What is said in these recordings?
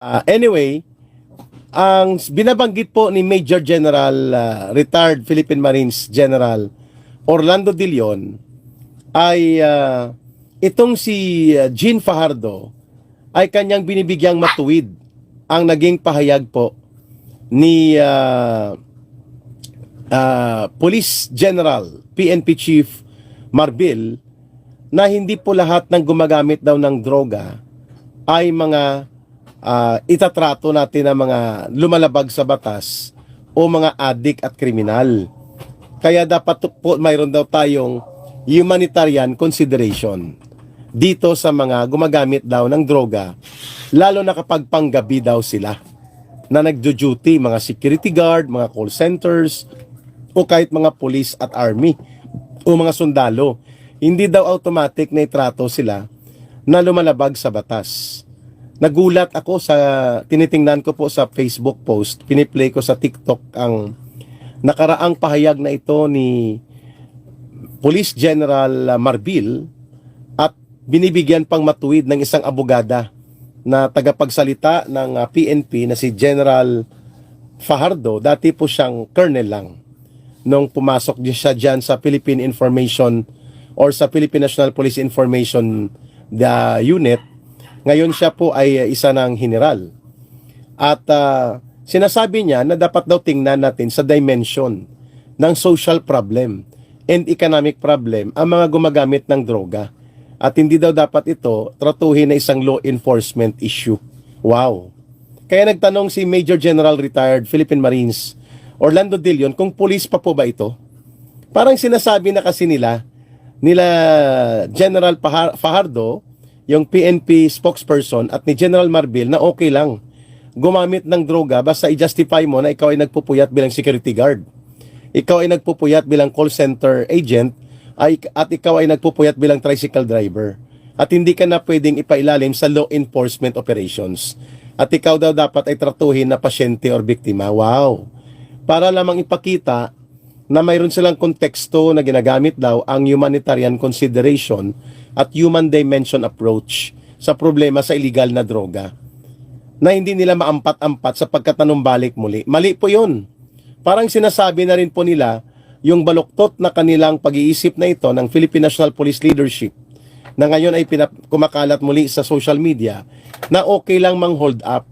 Anyway, ang binabanggit po ni Major General, retired Philippine Marines General Orlando De Leon ay itong si Jean Fajardo ay kanyang binibigyang matuwid ang naging pahayag po ni Police General, PNP Chief Marbil, na hindi po lahat ng gumagamit daw ng droga ay mga itatrato natin na mga lumalabag sa batas o mga adik at kriminal. Kaya dapat po mayroon daw tayong humanitarian consideration dito sa mga gumagamit daw ng droga, lalo na kapag panggabi daw sila na nagjo-duty, mga security guard, mga call centers, o kahit mga police at army o mga sundalo. Hindi daw automatic na itrato sila na lumalabag sa batas. Nagulat ako sa tinitingnan ko po sa Facebook post, piniplay ko sa TikTok ang nakaraang pahayag na ito ni Police General Marbil at binibigyan pang matuwid ng isang abogada na tagapagsalita ng PNP na si General Fajardo. Dati po siyang colonel lang nung pumasok siya dyan sa Philippine Information or sa Philippine National Police Information Unit. Ngayon siya po ay isa ng general. At sinasabi niya na dapat daw tingnan natin sa dimension ng social problem and economic problem ang mga gumagamit ng droga. At hindi daw dapat ito tratuhin na isang law enforcement issue. Wow! Kaya nagtanong si Major General retired Philippine Marines Orlando De Leon kung police pa po ba ito. Parang sinasabi na kasi nila General Fajardo, yung PNP spokesperson, at ni General Marbil na okay lang gumamit ng droga basta i-justify mo na ikaw ay nagpupuyat bilang security guard. Ikaw ay nagpupuyat bilang call center agent at ikaw ay nagpupuyat bilang tricycle driver. At hindi ka na pwedeng ipailalim sa law enforcement operations. At ikaw daw dapat ay tratuhin na pasyente or biktima. Wow! Para lamang ipakita na mayroon silang konteksto na ginagamit daw ang humanitarian consideration at human dimension approach sa problema sa illegal na droga na hindi nila maampat-ampat sapagkat tanumbalik muli. Mali po yun. Parang sinasabi na rin po nila yung baluktot na kanilang pag-iisip na ito ng Philippine National Police Leadership na ngayon ay kumakalat muli sa social media na okay lang mang-hold up,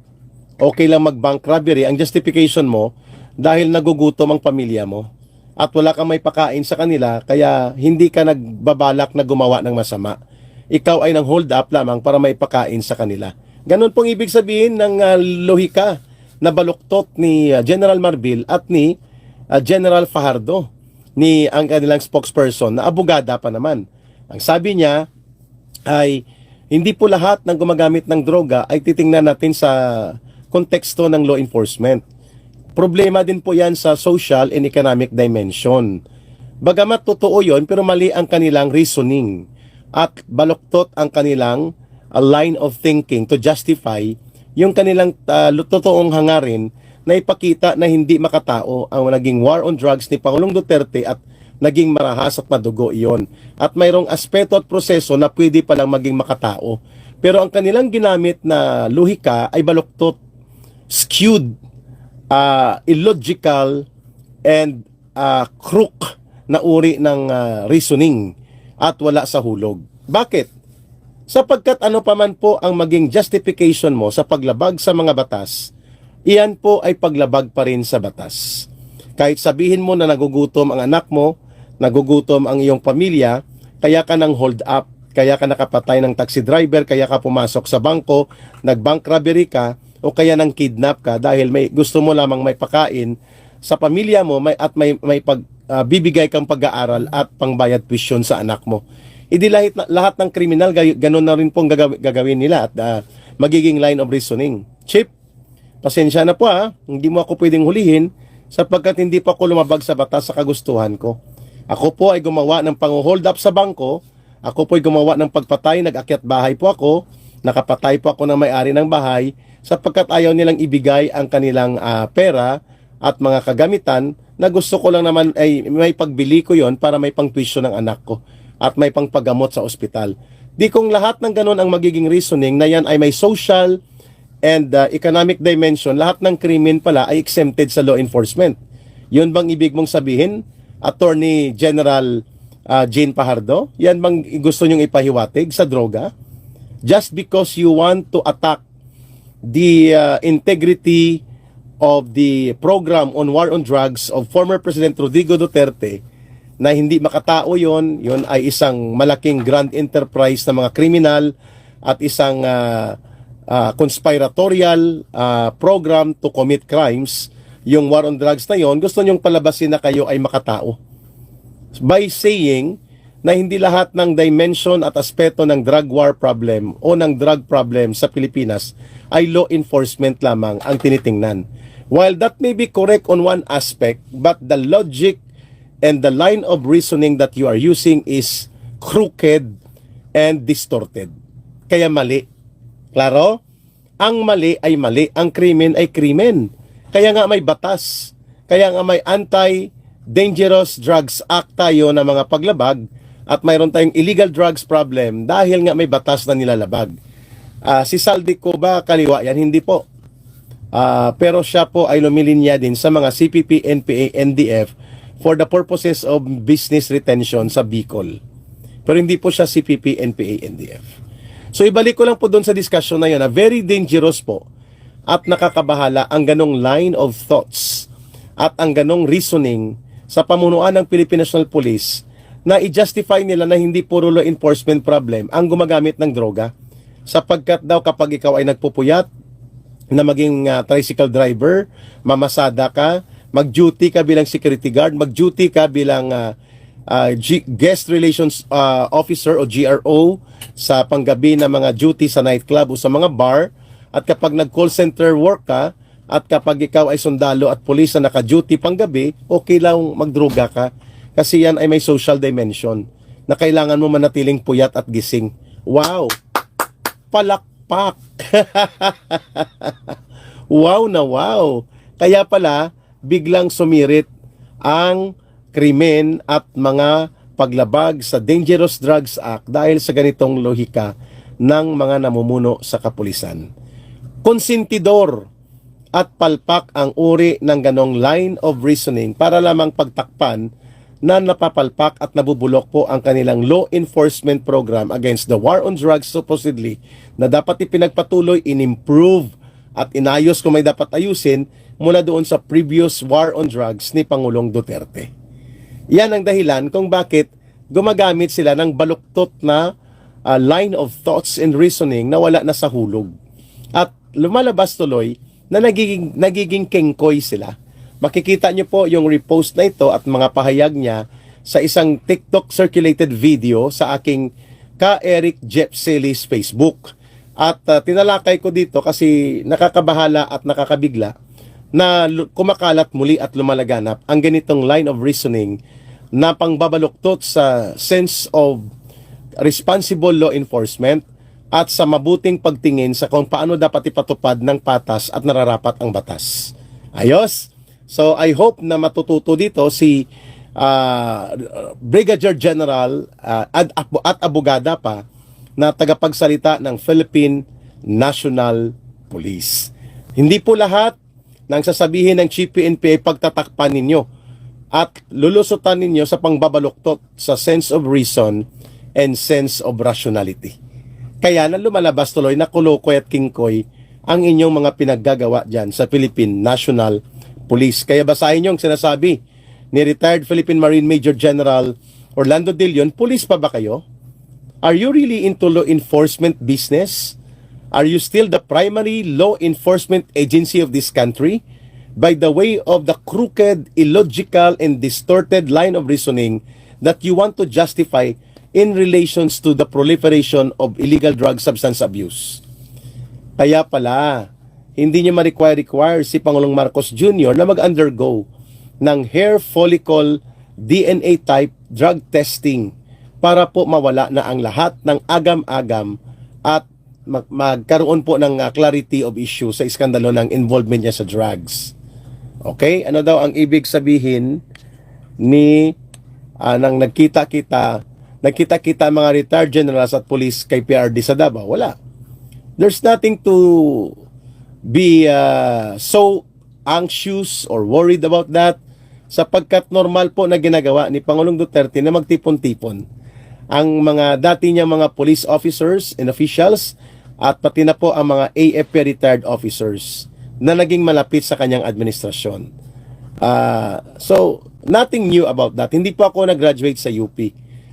okay lang mag-bank robbery, ang justification mo dahil nagugutom ang pamilya mo at wala kang may pakain sa kanila, kaya hindi ka nagbabalak na gumawa ng masama. Ikaw ay nang hold up lamang para may pakain sa kanila. Ganon pong ibig sabihin ng lohika na baluktot ni General Marbil at ni General Fajardo, ni ang kanilang spokesperson na abogada pa naman. Ang sabi niya ay hindi po lahat ng gumagamit ng droga ay titingnan natin sa konteksto ng law enforcement. Problema din po yan sa social and economic dimension. Bagamat totoo yon, pero mali ang kanilang reasoning at baluktot ang kanilang line of thinking to justify yung kanilang totoong hangarin na ipakita na hindi makatao ang naging war on drugs ni Pangulong Duterte at naging marahas at madugo iyon. At mayroong aspeto at proseso na pwede palang maging makatao. Pero ang kanilang ginamit na lohika ay baluktot, skewed, illogical, and crook na uri ng reasoning at wala sa hulog. Bakit? Sapagkat ano pa man po ang maging justification mo sa paglabag sa mga batas, iyan po ay paglabag pa rin sa batas. Kahit sabihin mo na nagugutom ang anak mo, nagugutom ang iyong pamilya, kaya ka nang hold up, kaya ka nakapatay ng taxi driver, kaya ka pumasok sa bangko, nag-bank robbery ka, o kaya nang kidnap ka dahil may gusto mo lamang may pakain sa pamilya mo at may bibigay kang pag-aaral at pangbayad tuition sa anak mo. Hindi lahat ng kriminal ganun na rin pong gagawin nila at magiging line of reasoning. Chip, pasensya na po hindi mo ako pwedeng hulihin sapagkat hindi pa ako lumabag sa batas sa kagustuhan ko. Ako po ay gumawa ng pang-hold up sa bangko, ako po ay gumawa ng pagpatay, nag-akyat bahay po ako, nakapatay po ako ng may-ari ng bahay, sapagkat ayaw nilang ibigay ang kanilang pera at mga kagamitan na gusto ko lang naman ay may pagbili ko yon para may pang-tuition ng anak ko at may pangpagamot sa ospital. Di kung lahat ng ganun ang magiging reasoning na yan ay may social and economic dimension, lahat ng krimen pala ay exempted sa law enforcement. Yun bang ibig mong sabihin, Attorney General Jane Fajardo? Yan bang gusto nyong ipahiwatig sa droga? Just because you want to attack the integrity of the program on war on drugs of former President Rodrigo Duterte, na hindi makatao yon ay isang malaking grand enterprise ng mga kriminal at isang conspiratorial program to commit crimes. Yung war on drugs na yon, gusto nyong palabasin na kayo ay makatao by saying na hindi lahat ng dimension at aspeto ng drug war problem o ng drug problem sa Pilipinas ay law enforcement lamang ang tinitingnan. While that may be correct on one aspect, but the logic and the line of reasoning that you are using is crooked and distorted. Kaya mali. Klaro? Ang mali ay mali, ang krimen ay krimen. Kaya nga may batas. Kaya nga may Anti-Dangerous Drugs Act tayo na mga paglabag at mayroon tayong illegal drugs problem dahil nga may batas na nilalabag. Si Saldico ba kaliwa yan? Hindi po. Pero siya po ay lumilinya din sa mga CPP, NPA, NDF for the purposes of business retention sa Bicol. Pero hindi po siya CPP, NPA, NDF. So ibalik ko lang po doon sa discussion na yun na very dangerous po at nakakabahala ang ganong line of thoughts at ang ganong reasoning sa pamunuan ng Philippine National Police na i-justify nila na hindi puro law enforcement problem ang gumagamit ng droga. Sapagkat daw kapag ikaw ay nagpupuyat na maging tricycle driver, mamasada ka, mag-duty ka bilang security guard, mag-duty ka bilang guest relations officer o GRO sa panggabi na mga duty sa nightclub o sa mga bar, at kapag nag-call center work ka, at kapag ikaw ay sundalo at pulis na naka-duty panggabi, okay lang magdroga ka. Kasi yan ay may social dimension na kailangan mo manatiling puyat at gising. Wow! Palakpak! Wow na wow! Kaya pala, biglang sumirit ang krimen at mga paglabag sa Dangerous Drugs Act dahil sa ganitong lohika ng mga namumuno sa kapulisan. Konsentidor at palpak ang uri ng ganong line of reasoning para lamang pagtakpan na napapalpak at nabubulok po ang kanilang law enforcement program against the war on drugs supposedly na dapat ipinagpatuloy, in-improve at inayos kung may dapat ayusin mula doon sa previous war on drugs ni Pangulong Duterte. Yan ang dahilan kung bakit gumagamit sila ng baluktot na line of thoughts and reasoning na wala na sa hulog. At lumalabas tuloy na nagiging kengkoy sila. Makikita nyo po yung repost na ito at mga pahayag niya sa isang TikTok circulated video sa aking Eric Jeff Celis Facebook. At tinalakay ko dito kasi nakakabahala at nakakabigla na kumakalat muli at lumalaganap ang ganitong line of reasoning na pangbabaluktot sa sense of responsible law enforcement at sa mabuting pagtingin sa kung paano dapat ipatupad ng patas at nararapat ang batas. Ayos? So I hope na matututo dito si Brigadier General at abogada pa na tagapagsalita ng Philippine National Police. Hindi po lahat ng sasabihin ng Chief PNP ay pagtatakpan ninyo at lulusutan ninyo sa pangbabaluktot sa sense of reason and sense of rationality. Kaya na lumalabas tuloy na kulokoy at kingkoy ang inyong mga pinaggagawa dyan sa Philippine National Police. Kaya basahin nyo ang sinasabi ni retired Philippine Marine Major General Orlando De Leon, police pa ba kayo? Are you really into law enforcement business? Are you still the primary law enforcement agency of this country? By the way of the crooked, illogical, and distorted line of reasoning that you want to justify in relations to the proliferation of illegal drug substance abuse. Kaya pala, hindi niya ma-require si Pangulong Marcos Jr. na mag-undergo ng hair follicle DNA type drug testing para po mawala na ang lahat ng agam-agam at magkaroon po ng clarity of issue sa iskandalo ng involvement niya sa drugs. Okay? Ano daw ang ibig sabihin ni nang nagkita-kita mga retired generals at police kay PRD sa Davao? Wala. There's nothing to be so anxious or worried about that, sapagkat normal po na ginagawa ni Pangulong Duterte na magtipon-tipon ang mga dati niya mga police officers and officials at pati na po ang mga AFP retired officers na naging malapit sa kanyang administrasyon. So, nothing new about that. Hindi po ako nag-graduate sa UP.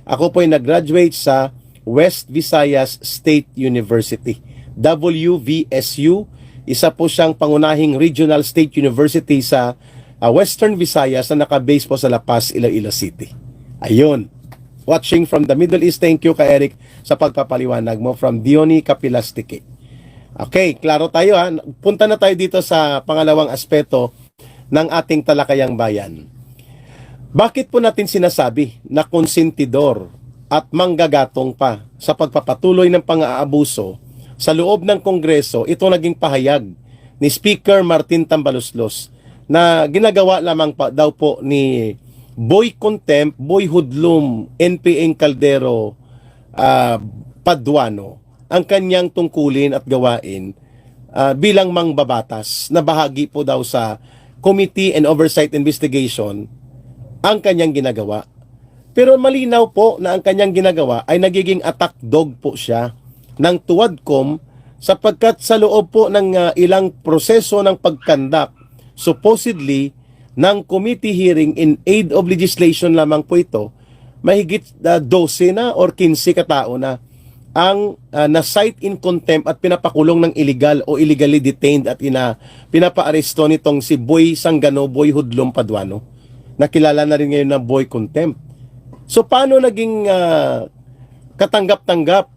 Ako po ay nag-graduate sa West Visayas State University, WVSU. Isa po siyang pangunahing regional state university sa Western Visayas na nakabase po sa La Paz, Iloilo City. Ayun. Watching from the Middle East. Thank you ka Eric sa pagpapaliwanag mo from Diony Capilastike. Okay, klaro tayo ha. Punta na tayo dito sa pangalawang aspeto ng ating talakayang bayan. Bakit po natin sinasabi na konsentidor at manggagatong pa sa pagpapatuloy ng pang-aabuso sa loob ng Kongreso? Ito naging pahayag ni Speaker Martin Tambaloslos na ginagawa lamang pa daw po ni Boy Contempt, Boy Hoodlum, NPN Caldero, Paduano ang kanyang tungkulin at gawain bilang mangbabatas na bahagi po daw sa Committee and Oversight Investigation ang kanyang ginagawa. Pero malinaw po na ang kanyang ginagawa ay nagiging attack dog po siya ng Tuwadcom sapagkat sa loob po ng ilang proseso ng pagkandak supposedly ng committee hearing in aid of legislation lamang po ito, mahigit 12 na or 15 katao na ang na-cite in contempt at pinapakulong ng illegal o illegally detained at pinapaaresto nitong si Boy Sangano, Boy Hoodlum Paduano, na kilala na rin ngayon na Boy Contempt. So paano naging katanggap-tanggap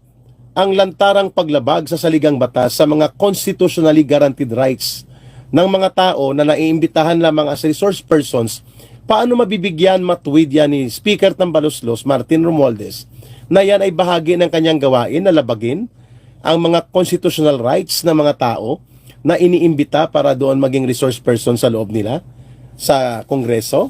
ang lantarang paglabag sa saligang batas sa mga constitutionally guaranteed rights ng mga tao na naiimbitahan lamang as resource persons? Paano mabibigyan matuwid yan ni Speaker Tambaloslos, Martin Romualdez, na yan ay bahagi ng kanyang gawain na labagin ang mga constitutional rights ng mga tao na iniimbita para doon maging resource person sa loob nila sa Kongreso?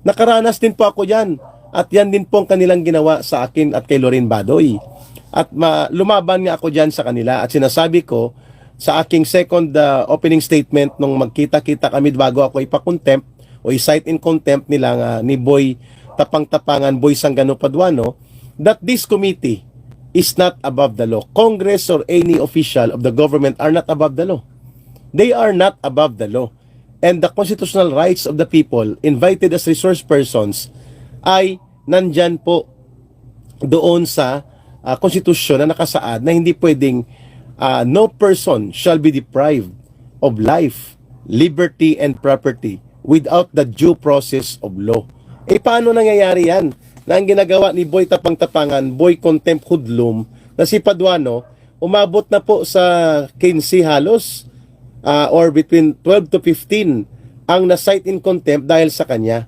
Nakaranas din po ako yan at yan din po ang kanilang ginawa sa akin at kay Loren Badoy. At lumaban nga ako dyan sa kanila at sinasabi ko sa aking second opening statement nung magkita-kita kami bago ako ipa-contempt o i-cite in contempt nila ni Boy Tapang-Tapangan, Boy Sangano Paduano, that this committee is not above the law. Congress or any official of the government are not above the law. They are not above the law. And the constitutional rights of the people invited as resource persons ay nandyan po doon sa konstitusyon na nakasaad na hindi pwedeng no person shall be deprived of life, liberty, and property without the due process of law. Paano nangyayari yan? Na ang ginagawa ni Boy Tapang-Tapangan, Boy Contempt Hoodlum, na si Paduano, umabot na po sa 15 halos or between 12 to 15 ang na-cite in contempt dahil sa kanya.